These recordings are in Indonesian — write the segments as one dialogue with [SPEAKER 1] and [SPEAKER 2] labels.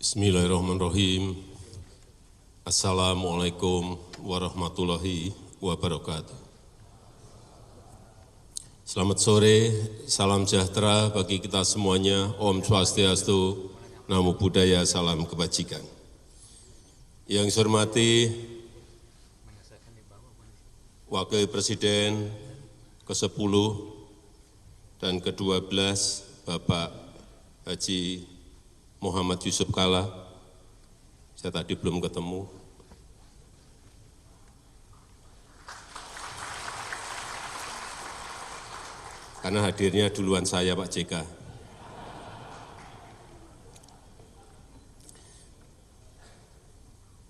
[SPEAKER 1] Bismillahirrahmanirrahim. Assalamualaikum warahmatullahi wabarakatuh. Selamat sore, salam sejahtera bagi kita semuanya. Om Swastiastu, Namo Buddhaya, salam kebajikan. Yang saya hormati Wakil Presiden ke-10 dan ke-12 Bapak Haji Muhammad Yusuf Kalla, saya tadi belum ketemu. Karena hadirnya duluan saya, Pak JK.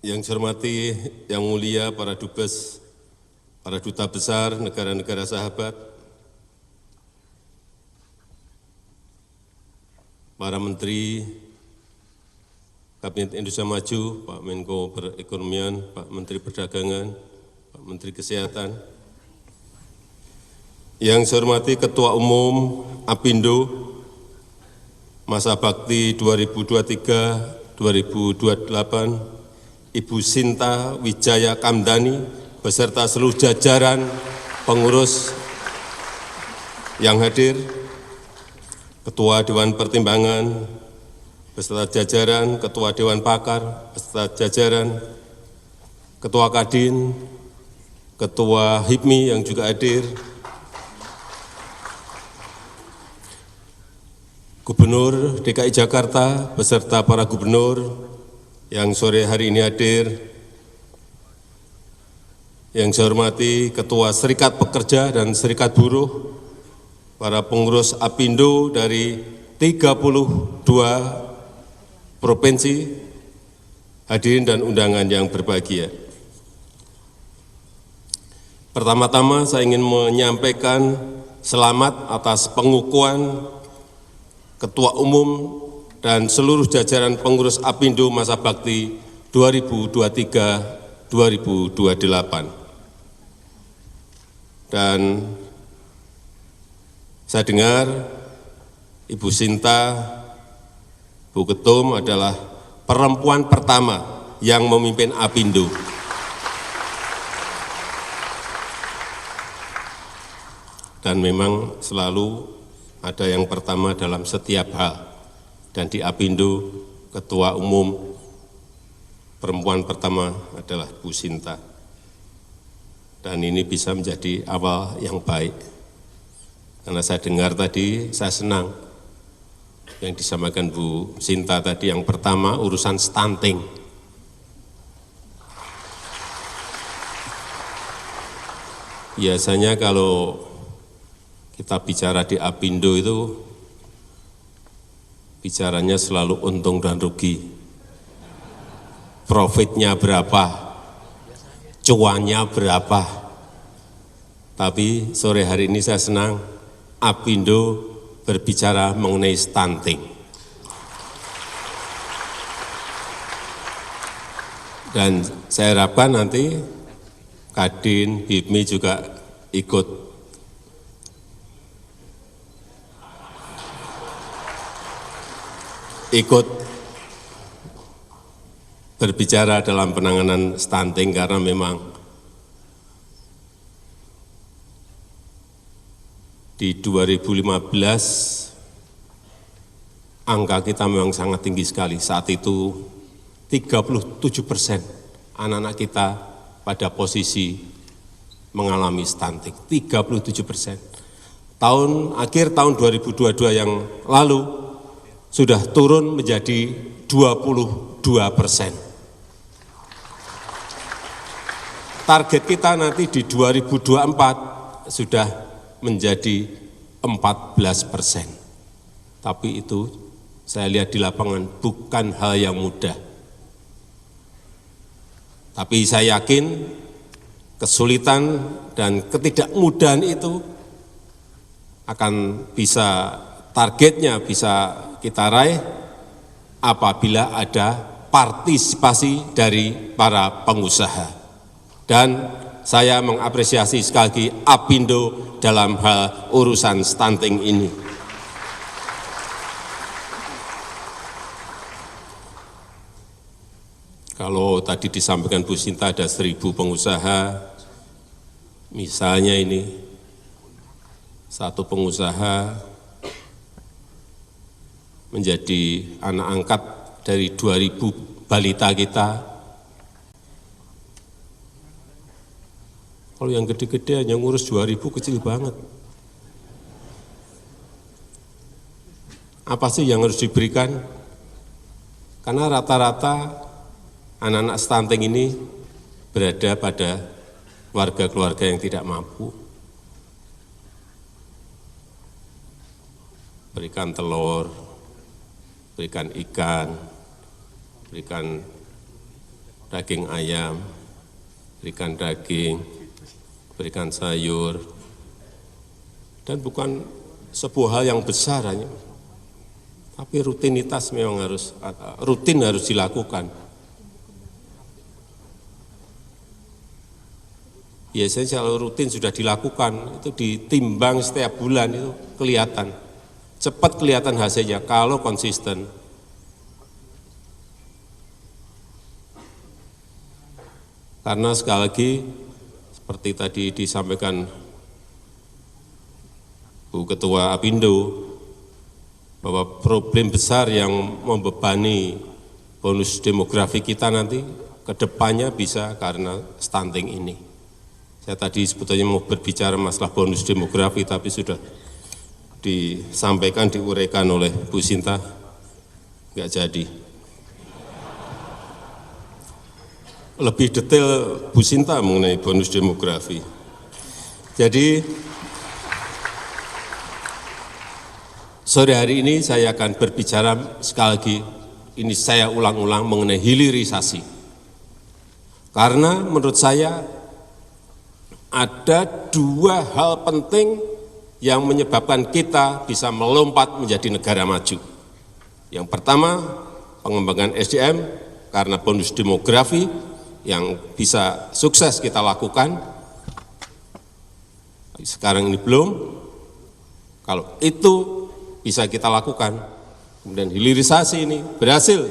[SPEAKER 1] Yang saya hormati, yang mulia para dubes, para duta besar negara-negara sahabat, para menteri Kabinet Indonesia Maju, Pak Menko Perekonomian, Pak Menteri Perdagangan, Pak Menteri Kesehatan. Yang saya hormati Ketua Umum APindo Masa Bakti 2023-2028, Ibu Sinta Wijaya Kamdani, beserta seluruh jajaran pengurus yang hadir, Ketua Dewan Pertimbangan, beserta jajaran, Ketua Dewan Pakar, beserta jajaran, Ketua Kadin, Ketua HIPMI yang juga hadir, Gubernur DKI Jakarta, beserta para gubernur yang sore hari ini hadir, yang saya hormati Ketua Serikat Pekerja dan Serikat Buruh, para pengurus APindo dari 32 provinsi, hadirin dan undangan yang berbahagia. Pertama-tama saya ingin menyampaikan selamat atas pengukuhan Ketua Umum dan seluruh jajaran pengurus APindo Masa Bakti 2023-2028. Dan saya dengar Ibu Sinta, Bu Ketum adalah perempuan pertama yang memimpin APindo. Dan memang selalu ada yang pertama dalam setiap hal. Dan di APindo, Ketua Umum perempuan pertama adalah Bu Sinta. Dan ini bisa menjadi awal yang baik. Karena saya dengar tadi, saya senang yang disampaikan Bu Sinta tadi. Yang pertama urusan stunting. Biasanya kalau kita bicara di APindo itu, bicaranya selalu untung dan rugi. Profitnya berapa, cuannya berapa. Tapi sore hari ini saya senang APindo berbicara mengenai stunting. Dan saya harapkan nanti Kadin, HIPMI juga ikut berbicara dalam penanganan stunting, karena memang di 2015 angka kita memang sangat tinggi sekali. Saat itu 37% anak-anak kita pada posisi mengalami stunting, 37%. Akhir tahun 2022 yang lalu sudah turun menjadi 22%. Target kita nanti di 2024 sudah menjadi 14%. Tapi itu saya lihat di lapangan bukan hal yang mudah. Tapi saya yakin kesulitan dan ketidakmudahan itu akan bisa, targetnya bisa kita raih apabila ada partisipasi dari para pengusaha. Dan saya mengapresiasi sekali lagi APindo dalam hal urusan stunting ini. tadi disampaikan Bu Sinta ada 1.000 pengusaha, misalnya ini satu pengusaha menjadi anak angkat dari 2.000 balita kita. Kalau yang gede-gede hanya ngurus 2.000 kecil banget. Apa sih yang harus diberikan? Karena rata-rata anak-anak stunting ini berada pada keluarga-keluarga yang tidak mampu. Berikan telur, berikan ikan, berikan daging ayam, berikan daging, berikan sayur, dan bukan sebuah hal yang besar hanya, tapi rutinitas memang harus dilakukan. Biasanya kalau rutin sudah dilakukan, itu ditimbang setiap bulan itu kelihatan, cepat kelihatan hasilnya kalau konsisten. Karena sekali lagi, seperti tadi disampaikan Bu Ketua Apindo, bahwa problem besar yang membebani bonus demografi kita nanti ke depannya bisa karena stunting ini. Saya tadi sebetulnya mau berbicara masalah bonus demografi, tapi sudah disampaikan, diuraikan oleh Bu Sinta, nggak jadi. Lebih detail Bu Sinta mengenai bonus demografi. Jadi, sore hari ini saya akan berbicara sekali lagi, ini saya ulang-ulang mengenai hilirisasi. Karena menurut saya ada dua hal penting yang menyebabkan kita bisa melompat menjadi negara maju. Yang pertama, pengembangan SDM karena bonus demografi yang bisa sukses kita lakukan. Sekarang ini belum. Kalau itu bisa kita lakukan, kemudian hilirisasi ini berhasil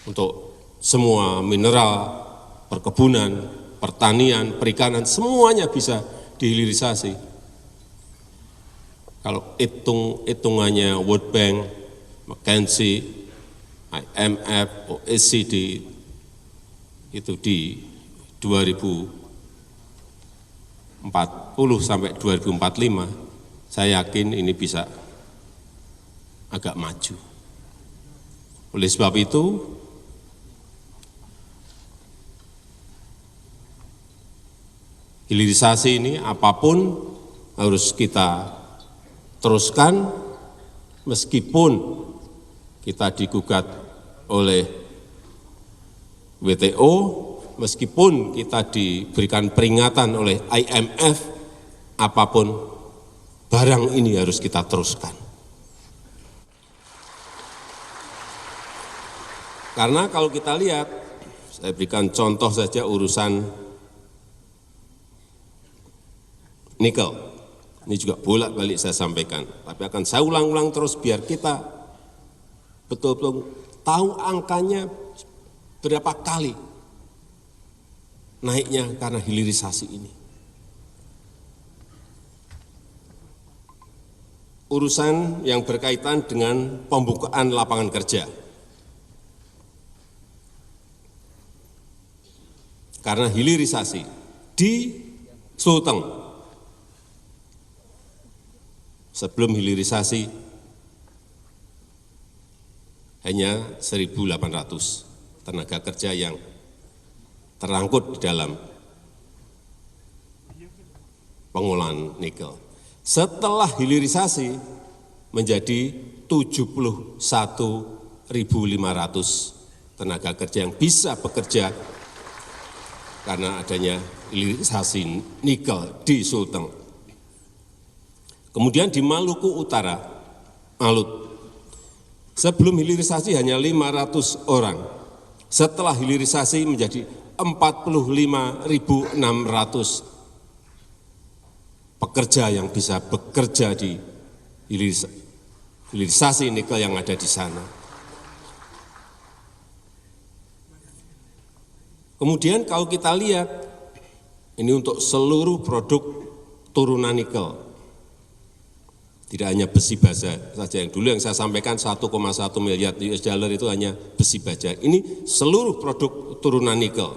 [SPEAKER 1] untuk semua mineral, perkebunan, pertanian, perikanan, semuanya bisa dihilirisasi. Kalau hitungannya World Bank, McKinsey, IMF, OECD, itu di 2040 sampai 2045, saya yakin ini bisa agak maju. Oleh sebab itu, hilirisasi ini apapun harus kita teruskan meskipun kita digugat oleh WTO, meskipun kita diberikan peringatan oleh IMF, apapun barang ini harus kita teruskan. Karena kalau kita lihat, saya berikan contoh saja urusan nikel, ini juga bolak-balik saya sampaikan, tapi akan saya ulang-ulang terus biar kita betul-betul tahu angkanya berapa kali naiknya karena hilirisasi ini. Urusan yang berkaitan dengan pembukaan lapangan kerja. Karena hilirisasi di Sulteng, sebelum hilirisasi hanya 1.800 tenaga kerja yang terangkut di dalam pengolahan nikel. Setelah hilirisasi menjadi 71.500 tenaga kerja yang bisa bekerja karena adanya hilirisasi nikel di Sulteng. Kemudian di Maluku Utara, Malut, sebelum hilirisasi hanya 500 orang, setelah hilirisasi menjadi 45.600 pekerja yang bisa bekerja di hilirisasi nikel yang ada di sana. Kemudian kalau kita lihat, ini untuk seluruh produk turunan nikel, tidak hanya besi baja saja. Yang dulu yang saya sampaikan 1,1 miliar US dollar itu hanya besi baja. Ini seluruh produk turunan nikel.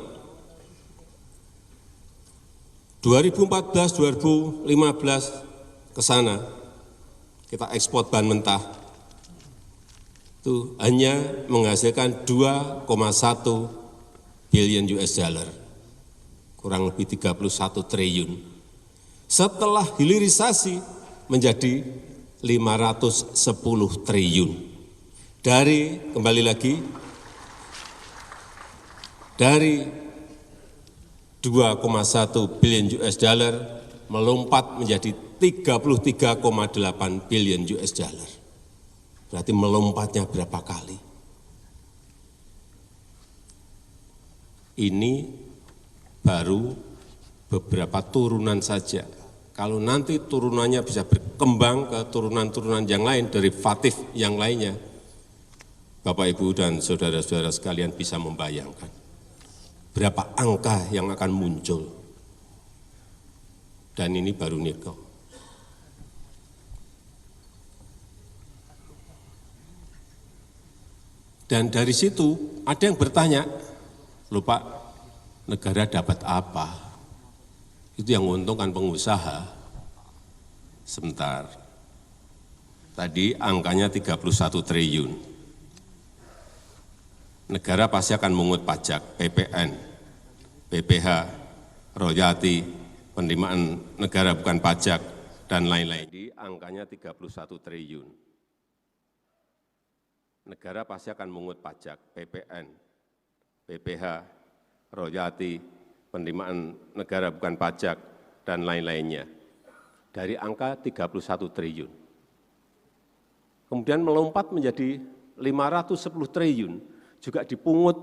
[SPEAKER 1] 2014-2015 ke sana, kita ekspor bahan mentah, itu hanya menghasilkan 2,1 billion US dollar, kurang lebih 31 triliun. Setelah hilirisasi menjadi 510 triliun. Kembali lagi, dari 2,1 billion US dollar melompat menjadi 33,8 billion US dollar. Berarti melompatnya berapa kali? Ini baru beberapa turunan saja. Kalau nanti turunannya bisa berkembang ke turunan-turunan yang lain, derivatif yang lainnya, Bapak, Ibu, dan saudara-saudara sekalian bisa membayangkan berapa angka yang akan muncul. Dan ini baru nikel. Dan dari situ ada yang bertanya, "Loh Pak, negara dapat apa?" Itu yang menguntungkan pengusaha. Sebentar. Tadi angkanya 31 triliun. Negara pasti akan mengut pajak, PPN, PPH, royalti, penerimaan negara bukan pajak, dan lain-lain. Di angkanya 31 triliun. Negara pasti akan mengut pajak, PPN, PPH, royalti, penerimaan negara bukan pajak, dan lain-lainnya. Dari angka 31 triliun. Kemudian melompat menjadi 510 triliun, juga dipungut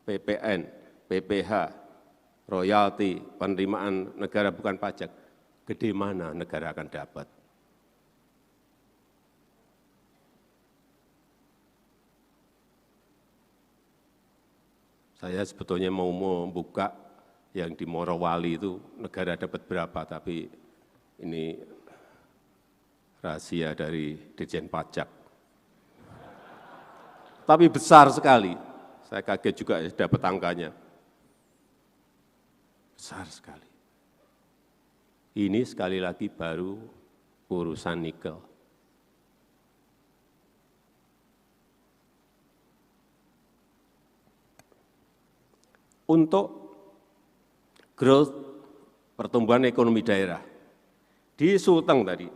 [SPEAKER 1] PPN, PPH, royalti, penerimaan negara bukan pajak. Gede mana negara akan dapat? Saya sebetulnya mau membuka yang di Morowali itu negara dapat berapa, tapi ini rahasia dari Ditjen Pajak. Tapi besar sekali, saya kaget juga dapat angkanya. Besar sekali. Ini sekali lagi baru urusan nikel. Untuk growth pertumbuhan ekonomi daerah, di Sulteng tadi,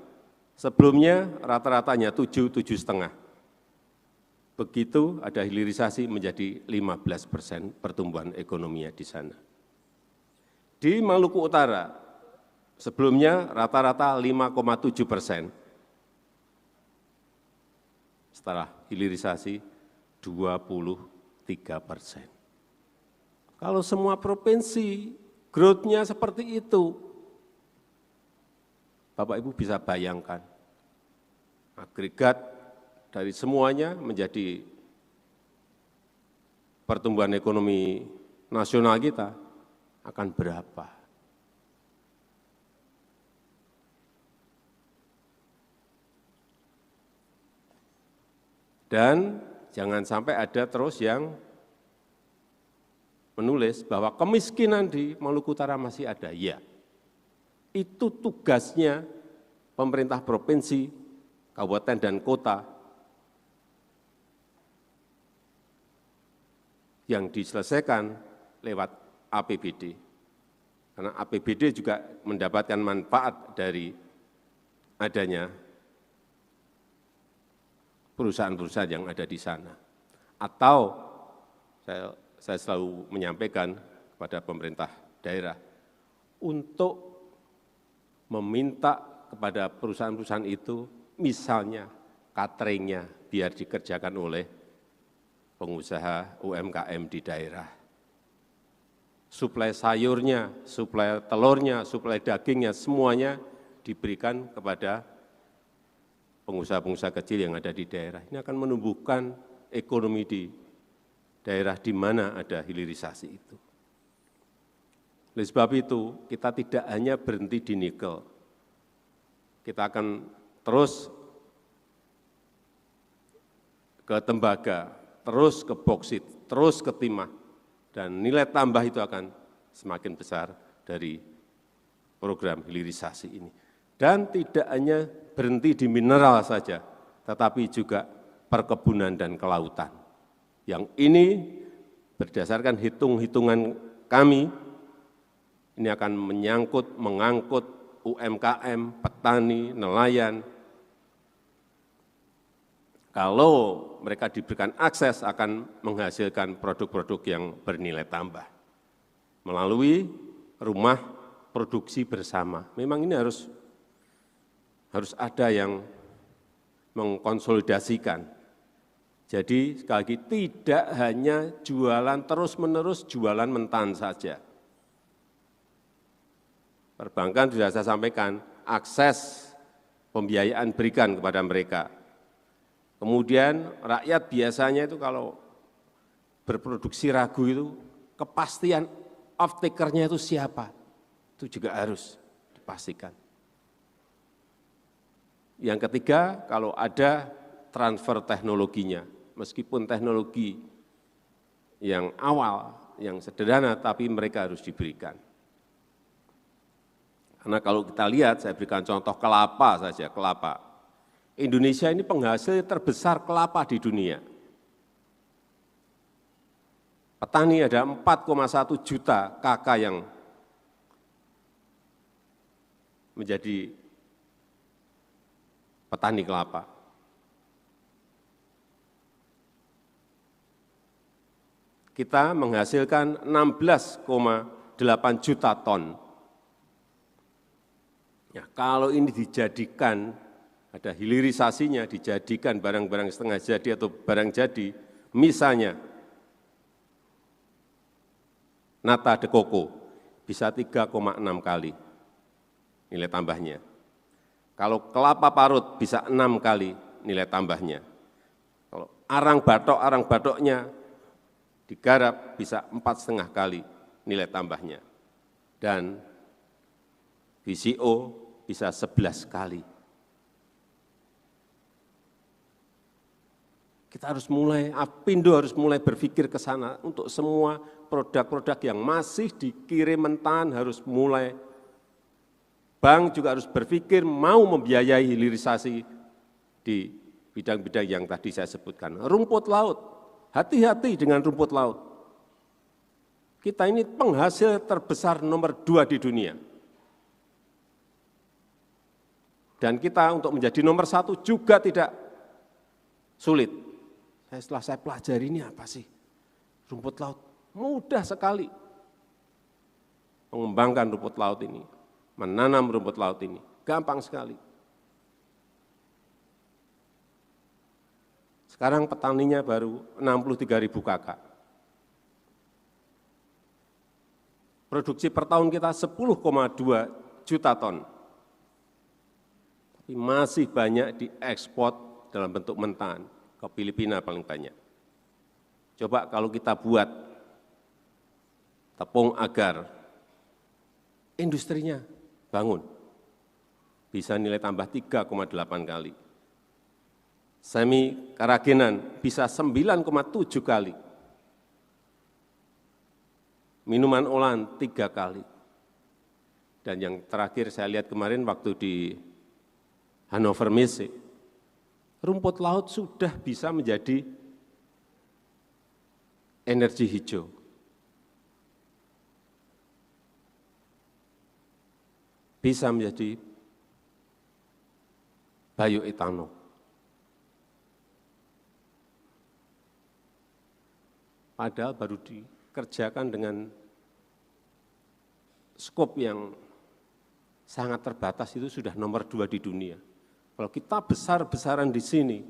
[SPEAKER 1] sebelumnya rata-ratanya 7,5. Begitu ada hilirisasi menjadi 15% pertumbuhan ekonominya di sana. Di Maluku Utara, sebelumnya rata-rata 5,7%. Setelah hilirisasi 23%. Kalau semua provinsi growth-nya seperti itu, Bapak Ibu bisa bayangkan, agregat dari semuanya menjadi pertumbuhan ekonomi nasional kita akan berapa? Dan jangan sampai ada terus yang menulis bahwa kemiskinan di Maluku Utara masih ada. Ya, itu tugasnya pemerintah provinsi, kabupaten, dan kota yang diselesaikan lewat APBD. Karena APBD juga mendapatkan manfaat dari adanya perusahaan-perusahaan yang ada di sana. Atau saya selalu menyampaikan kepada pemerintah daerah untuk meminta kepada perusahaan-perusahaan itu, misalnya cateringnya biar dikerjakan oleh pengusaha UMKM di daerah. Suplai sayurnya, suplai telurnya, suplai dagingnya, semuanya diberikan kepada pengusaha-pengusaha kecil yang ada di daerah. Ini akan menumbuhkan ekonomi di daerah di mana ada hilirisasi itu. Oleh sebab itu, kita tidak hanya berhenti di nikel. Kita akan terus ke tembaga, terus ke boksit, terus ke timah, dan nilai tambah itu akan semakin besar dari program hilirisasi ini. Dan tidak hanya berhenti di mineral saja, tetapi juga perkebunan dan kelautan. Yang ini berdasarkan hitung-hitungan kami, ini akan mengangkut UMKM, petani, nelayan. Kalau mereka diberikan akses akan menghasilkan produk-produk yang bernilai tambah. Melalui rumah produksi bersama. Memang ini harus ada yang mengkonsolidasikan. Jadi sekali lagi tidak hanya jualan terus-menerus, jualan mentan saja. Perbankan sudah saya sampaikan, akses pembiayaan berikan kepada mereka. Kemudian rakyat biasanya itu kalau berproduksi ragu itu, kepastian off-taker-nya itu siapa, itu juga harus dipastikan. Yang ketiga, kalau ada transfer teknologinya, meskipun teknologi yang awal, yang sederhana, tapi mereka harus diberikan. Karena kalau kita lihat, saya berikan contoh kelapa saja, kelapa. Indonesia ini penghasil terbesar kelapa di dunia. Petani ada 4,1 juta KK yang menjadi petani kelapa. Kita menghasilkan 16,8 juta ton. Ya, kalau ini dijadikan, ada hilirisasinya, dijadikan barang-barang setengah jadi atau barang jadi, misalnya nata de coco bisa 3,6 kali nilai tambahnya. Kalau kelapa parut bisa 6 kali nilai tambahnya. Kalau arang batoknya digarap bisa 4,5 kali nilai tambahnya. Dan VCO bisa 11 kali. Kita harus mulai, Apindo harus mulai berpikir ke sana untuk semua produk-produk yang masih dikirim mentah harus mulai. Bank juga harus berpikir mau membiayai hilirisasi di bidang-bidang yang tadi saya sebutkan. Rumput laut, hati-hati dengan rumput laut. Kita ini penghasil terbesar nomor 2 di dunia. Dan kita untuk menjadi nomor 1 juga tidak sulit. Setelah saya pelajari ini apa sih? Rumput laut, mudah sekali mengembangkan rumput laut ini, menanam rumput laut ini, gampang sekali. Sekarang petaninya baru 63.000 kakak. Produksi per tahun kita 10,2 juta ton. Tapi masih banyak diekspor dalam bentuk mentan. Ke Filipina paling banyak. Coba kalau kita buat tepung agar, industrinya bangun, bisa nilai tambah 3,8 kali. Semi keraginan bisa 9,7 kali. Minuman olahan 3 kali. Dan yang terakhir saya lihat kemarin waktu di Hannover Messe, rumput laut sudah bisa menjadi energi hijau. Bisa menjadi bioetanol. Padahal baru dikerjakan dengan skop yang sangat terbatas, itu sudah nomor 2 di dunia. Kalau kita besar-besaran di sini,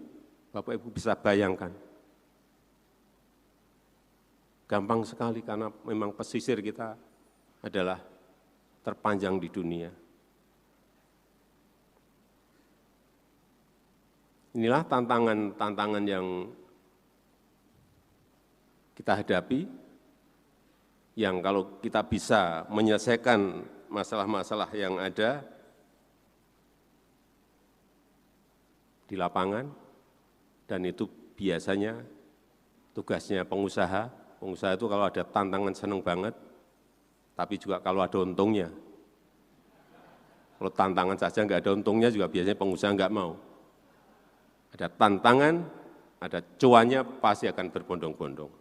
[SPEAKER 1] Bapak Ibu bisa bayangkan. Gampang sekali karena memang pesisir kita adalah terpanjang di dunia. Inilah tantangan yang kita hadapi, yang kalau kita bisa menyelesaikan masalah-masalah yang ada di lapangan, dan itu biasanya tugasnya pengusaha. Pengusaha itu kalau ada tantangan senang banget, tapi juga kalau ada untungnya. Kalau tantangan saja nggak ada untungnya juga biasanya pengusaha nggak mau. Ada tantangan, ada cuannya, pasti akan berbondong-bondong.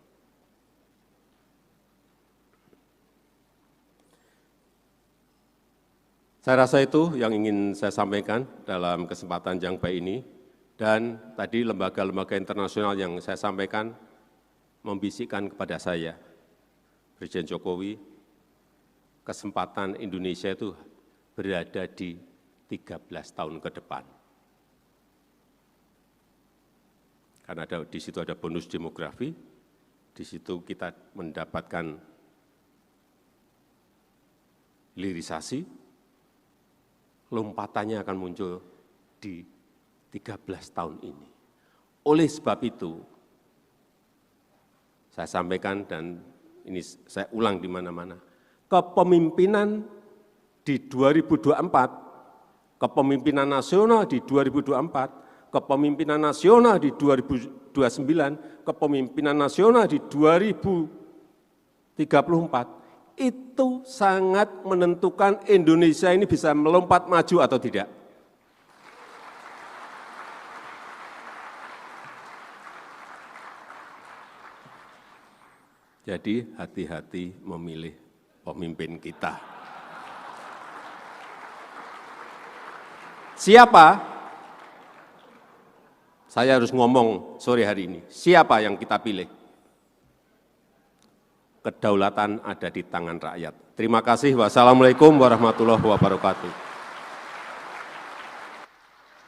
[SPEAKER 1] Saya rasa itu yang ingin saya sampaikan dalam kesempatan yang baik ini. Dan tadi lembaga-lembaga internasional yang saya sampaikan membisikkan kepada saya, Presiden Jokowi, kesempatan Indonesia itu berada di 13 tahun ke depan. Karena di situ ada bonus demografi, di situ kita mendapatkan hilirisasi, lompatannya akan muncul di 13 tahun ini. Oleh sebab itu, saya sampaikan dan ini saya ulang di mana-mana, kepemimpinan di 2024, kepemimpinan nasional di 2024, kepemimpinan nasional di 2029, kepemimpinan nasional di 2034, itu sangat menentukan Indonesia ini bisa melompat maju atau tidak. Jadi hati-hati memilih pemimpin kita. Siapa? Saya harus ngomong sore hari ini, siapa yang kita pilih? Kedaulatan ada di tangan rakyat. Terima kasih. Wassalamualaikum warahmatullahi wabarakatuh.